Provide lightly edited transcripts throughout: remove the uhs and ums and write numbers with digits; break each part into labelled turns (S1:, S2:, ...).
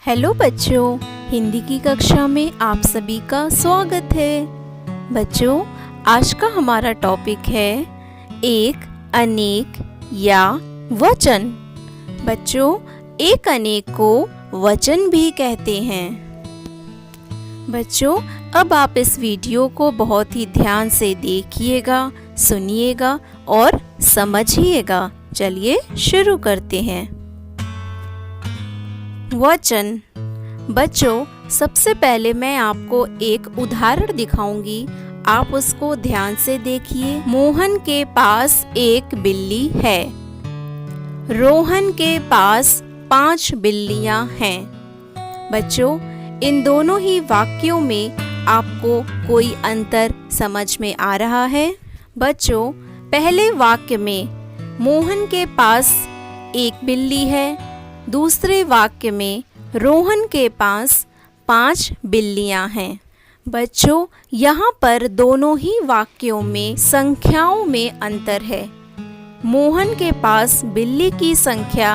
S1: Hello बच्चों, हिंदी की कक्षा में आप सभी का स्वागत है। बच्चों, आज का हमारा टॉपिक है एक, अनेक या वचन। बच्चों, एक अनेक को वचन भी कहते हैं। बच्चों, अब आप इस वीडियो को बहुत ही ध्यान से देखिएगा, सुनिएगा और समझिएगा। चलिए शुरू करते हैं। वचन। बच्चों, सबसे पहले मैं आपको एक उदाहरण दिखाऊंगी, आप उसको ध्यान से देखिए। मोहन के पास एक बिल्ली है। रोहन के पास 5 बिल्लियां हैं। बच्चों, इन दोनों ही वाक्यों में आपको कोई अंतर समझ में आ रहा है? बच्चों, पहले वाक्य में मोहन के पास एक बिल्ली है, दूसरे वाक्य में रोहन के पास 5 बिल्लियां हैं। बच्चों, यहाँ पर दोनों ही वाक्यों में संख्याओं में अंतर है। मोहन के पास बिल्ली की संख्या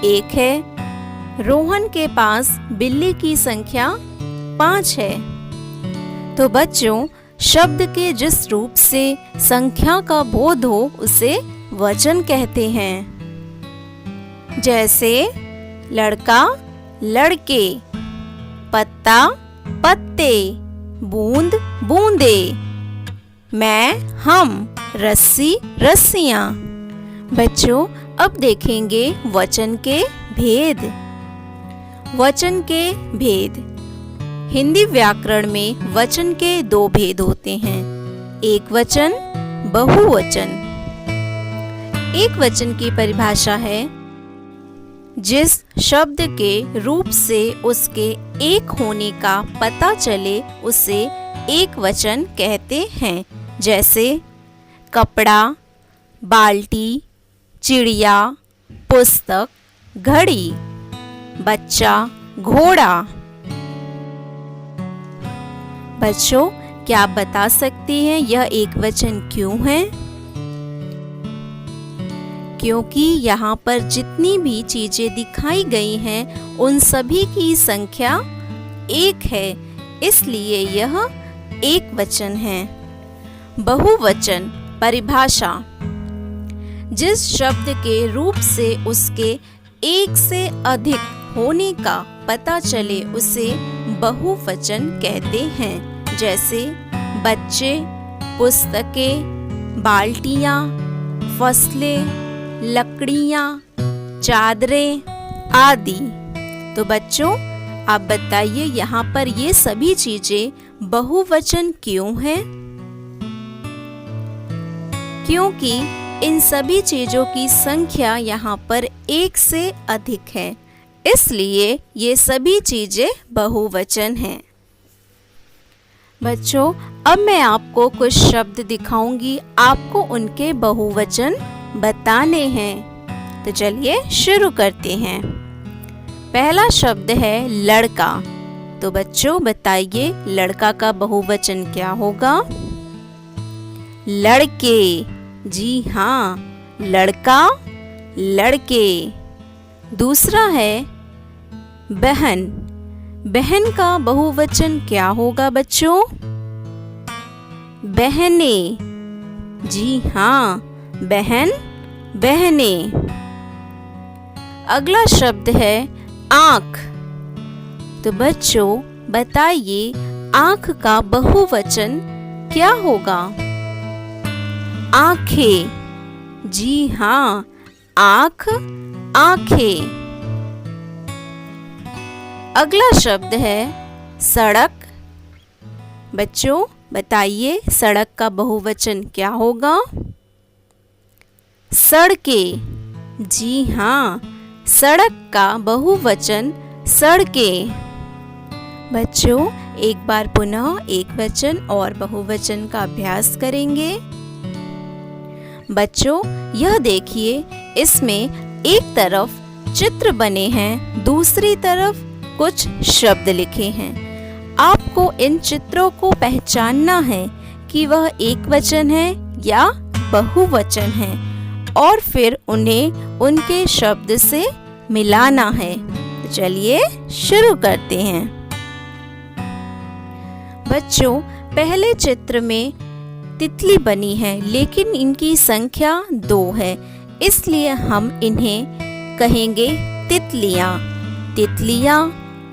S1: 1 है, रोहन के पास बिल्ली की संख्या 5 है। तो बच्चों, शब्द के जिस रूप से संख्या का बोध हो उसे वचन कहते हैं। जैसे लड़का, लड़के, पत्ता, पत्ते, बूंद, बूंदे, मैं, हम, रस्सी, रस्सियां। बच्चों, अब देखेंगे वचन के भेद। वचन के भेद। हिंदी व्याकरण में वचन के 2 भेद होते हैं, एक वचन, बहुवचन। एक वचन की परिभाषा है जिस शब्द के रूप से उसके एक होने का पता चले उसे एक वचन कहते हैं। जैसे कपड़ा, बाल्टी, चिड़िया, पुस्तक, घड़ी, बच्चा, घोड़ा। बच्चों, क्या आप बता सकते हैं यह एक वचन क्यों है? क्योंकि यहाँ पर जितनी भी चीजें दिखाई गई हैं उन सभी की संख्या 1 है, इसलिए यह एक वचन है। बहुवचन परिभाषा। जिस शब्द के रूप से उसके एक से अधिक होने का पता चले उसे बहुवचन कहते हैं। जैसे बच्चे, पुस्तकें, बाल्टियां, फसलें, लकड़ियाँ, चादरें आदि। तो बच्चों, आप बताइए यहाँ पर ये सभी चीजें बहुवचन क्यों हैं? क्योंकि इन सभी चीजों की संख्या यहाँ पर 1 से अधिक है, इसलिए ये सभी चीजें बहुवचन हैं। बच्चों, अब मैं आपको कुछ शब्द दिखाऊंगी, आपको उनके बहुवचन बताने हैं। तो चलिए शुरू करते हैं। पहला शब्द है लड़का। तो बच्चों बताइए लड़का का बहुवचन क्या होगा? लड़के। जी हाँ, लड़का, लड़के। दूसरा है बहन। बहन का बहुवचन क्या होगा बच्चों? बहने। जी हाँ, बहन, बहने। अगला शब्द है आँख। तो बच्चों बताइए आँख का बहुवचन क्या होगा? आँखें। जी हाँ, आँख, आँखें। अगला शब्द है सड़क। बच्चों बताइए सड़क का बहुवचन क्या होगा? सड़कें। जी हाँ, सड़क का बहुवचन सड़कें। बच्चों, एक बार पुनः एक वचन और बहुवचन का अभ्यास करेंगे। बच्चों, यह देखिए, इसमें एक तरफ चित्र बने हैं, दूसरी तरफ कुछ शब्द लिखे हैं। आपको इन चित्रों को पहचानना है कि वह एक वचन है या बहुवचन है, और फिर उन्हें उनके शब्द से मिलाना है। चलिए शुरू करते हैं। बच्चों, पहले चित्र में तितली बनी है, लेकिन इनकी संख्या 2 है, इसलिए हम इन्हें कहेंगे तितलियाँ। तितलियाँ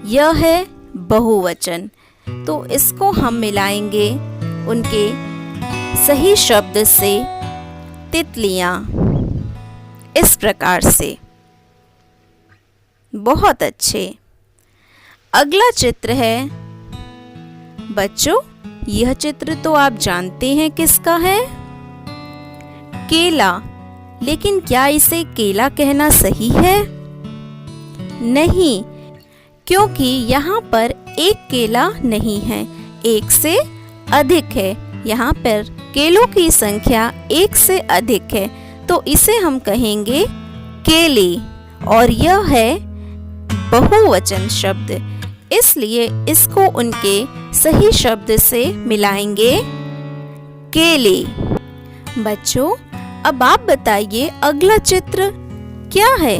S1: यह है बहुवचन, तो इसको हम मिलाएंगे उनके सही शब्द से, तितलियाँ, इस प्रकार से। बहुत अच्छे। अगला चित्र है बच्चों, यह चित्र तो आप जानते हैं किसका है? केला। लेकिन क्या इसे केला कहना सही है? नहीं, क्योंकि यहाँ पर एक केला नहीं है, एक से अधिक है। यहाँ पर केलों की संख्या 1 से अधिक है, तो इसे हम कहेंगे केले, और यह है बहुवचन शब्द, इसलिए इसको उनके सही शब्द से मिलाएंगे, केले। बच्चों, अब आप बताइए अगला चित्र क्या है?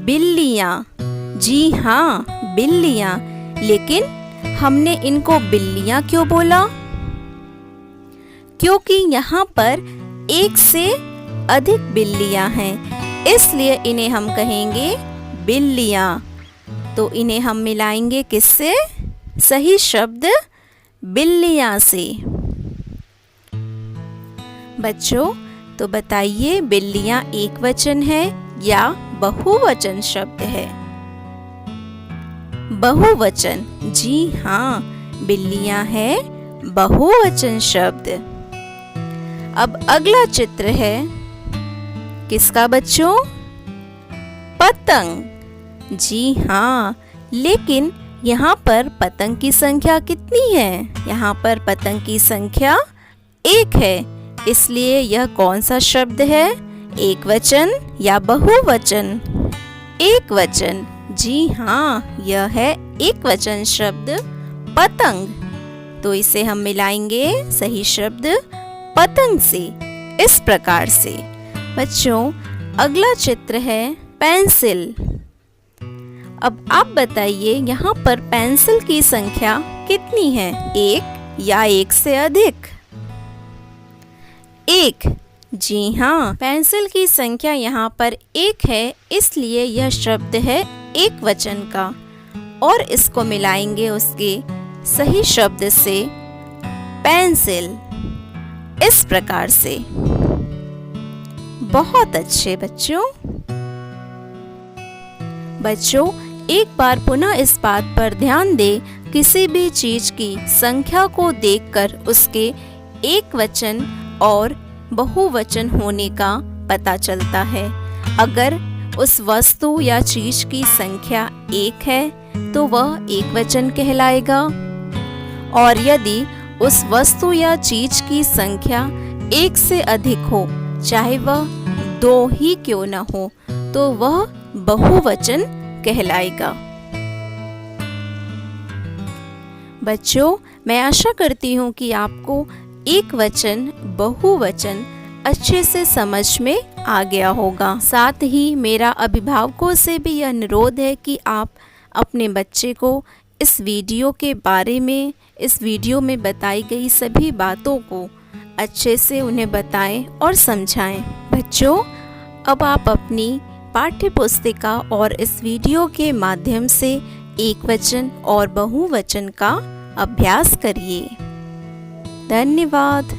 S1: बिल्लियाँ। जी हाँ, बिल्लियाँ। लेकिन हमने इनको बिल्लियाँ क्यों बोला? क्योंकि यहाँ पर 1 से अधिक बिल्लियाँ हैं, इसलिए इन्हें हम कहेंगे बिल्लियाँ। तो इन्हें हम मिलाएंगे किससे? सही शब्द बिल्लियाँ से। बच्चों, तो बताइए बिल्लियाँ एक वचन है या बहुवचन शब्द है? बहुवचन। जी हाँ, बिल्लियाँ है बहुवचन शब्द। अब अगला चित्र है किसका बच्चों? पतंग। जी हाँ, लेकिन यहाँ पर पतंग की संख्या कितनी है? यहाँ पर पतंग की संख्या 1 है, इसलिए यह कौन सा शब्द है? एक वचन या बहुवचन? एक वचन। जी हाँ, यह है एक वचन शब्द पतंग। तो इसे हम मिलाएंगे सही शब्द पतंग से, इस प्रकार से। बच्चों, अगला चित्र है पेंसिल। अब आप बताइए यहाँ पर पेंसिल की संख्या कितनी है? 1 या 1 से अधिक? 1। जी हाँ, पेंसिल की संख्या यहाँ पर 1 है, इसलिए यह शब्द है एक वचन का, और इसको मिलाएंगे उसके सही शब्द से, पेंसिल, इस प्रकार से। बहुत अच्छे बच्चों। बच्चों, एक बार पुनः इस बात पर ध्यान दें, किसी भी चीज की संख्या को देखकर उसके एक वचन और बहुवचन होने का पता चलता है। अगर उस वस्तु या चीज की संख्या 1 है तो वह एक वचन कहलाएगा, और यदि उस वस्तु या चीज की संख्या 1 से अधिक हो, चाहे वह 2 ही क्यों न हो, तो वह बहुवचन कहलाएगा। बच्चों, मैं आशा करती हूँ कि आपको एक वचन बहुवचन अच्छे से समझ में आ गया होगा। साथ ही मेरा अभिभावकों से भी यह अनुरोध है कि आप अपने बच्चे को इस वीडियो के बारे में, इस वीडियो में बताई गई सभी बातों को अच्छे से उन्हें बताएं और समझाएं। बच्चों, अब आप अपनी पाठ्य पुस्तिका और इस वीडियो के माध्यम से एक वचन और बहुवचन का अभ्यास करिए। धन्यवाद।